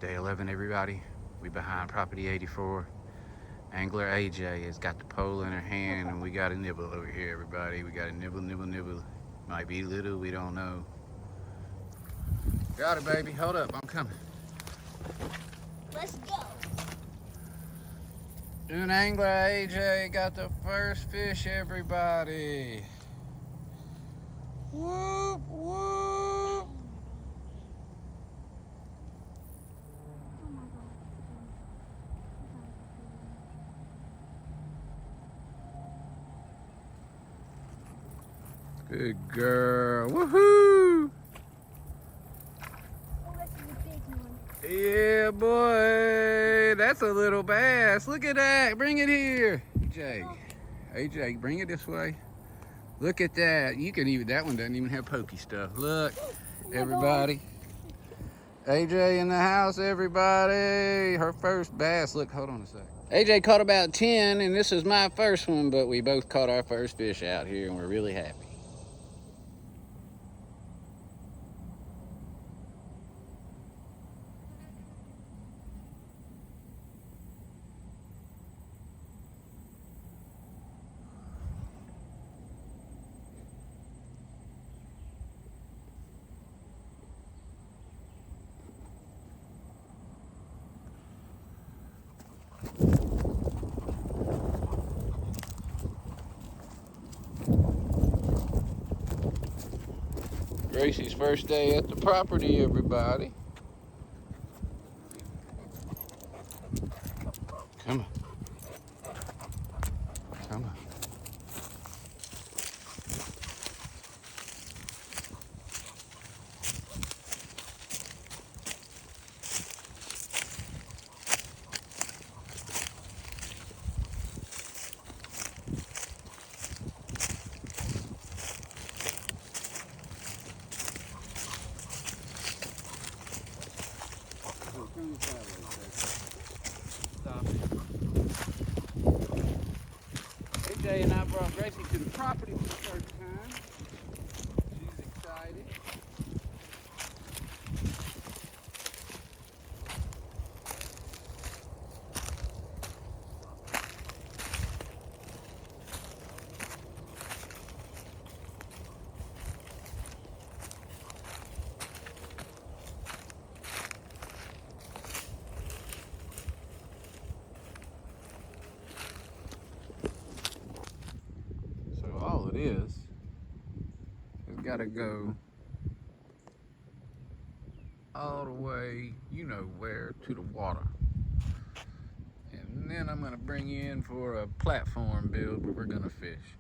Day 11, everybody. We behind property 84. Angler AJ has got the pole in her hand, and we got a nibble over here, everybody. We got a nibble, nibble, nibble. Might be little, we don't know. Got it, baby. Hold up, I'm coming. Let's go. And Angler AJ got the first fish, everybody. Whoop, whoop. Good girl. Woohoo! Oh, this is a big one. Yeah, boy. That's a little bass. Look at that. Bring it here. AJ, bring it this way. Look at that. You can even, that one doesn't even have pokey stuff. Look, everybody. AJ in the house, everybody. Her first bass. Look, hold on a sec. AJ caught about 10, and this is my first one, but we both caught our first fish out here, and we're really happy. Gracie's first day at the property, everybody. Come on. Come on. Stop it. AJ and I brought Gracie to the property for the first time. She's excited. So all it is gotta go all the way, you know where, to the water. And then I'm gonna bring you in for a platform build where we're gonna fish.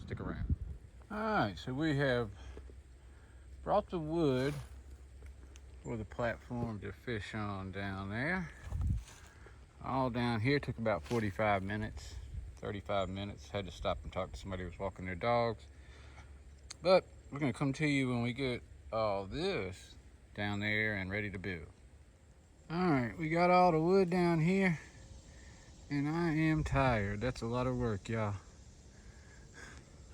Stick around. All right, so we have brought the wood for the platform to fish on down there. All down here took about 45 minutes, 35 minutes. Had to stop and talk to somebody who was walking their dogs. But we're gonna come to you when we get all this down there and ready to build. All right, we got all the wood down here, and I am tired. That's a lot of work, y'all.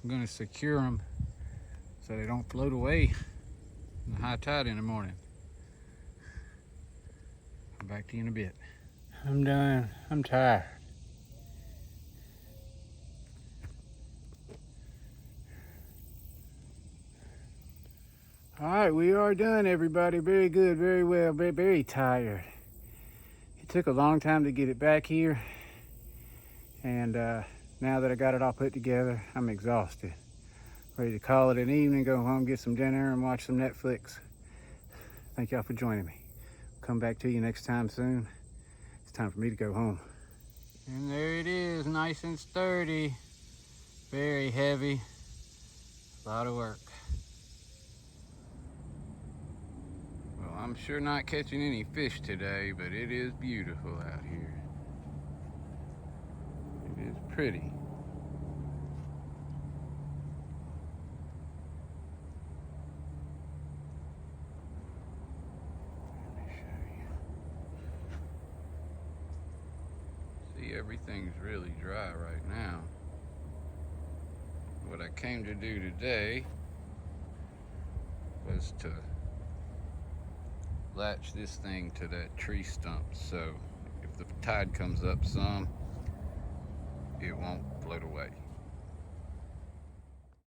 I'm gonna secure them so they don't float away in the high tide in the morning. Come back to you in a bit. I'm done. I'm tired. All right, we are done, everybody. Very good, very well, very, very tired. It took a long time to get it back here, and now that I got it all put together, I'm exhausted. Ready to call it an evening, go home, get some dinner, and watch some Netflix. Thank y'all for joining me. Come back to you next time soon. It's time for me to go home. And there it is, nice and sturdy. Very heavy. A lot of work. Well, I'm sure not catching any fish today, but it is beautiful out here. It is pretty. Let me show you. See, everything's really dry right now. What I came to do today was to latch this thing to that tree stump, so if the tide comes up some, it won't float away.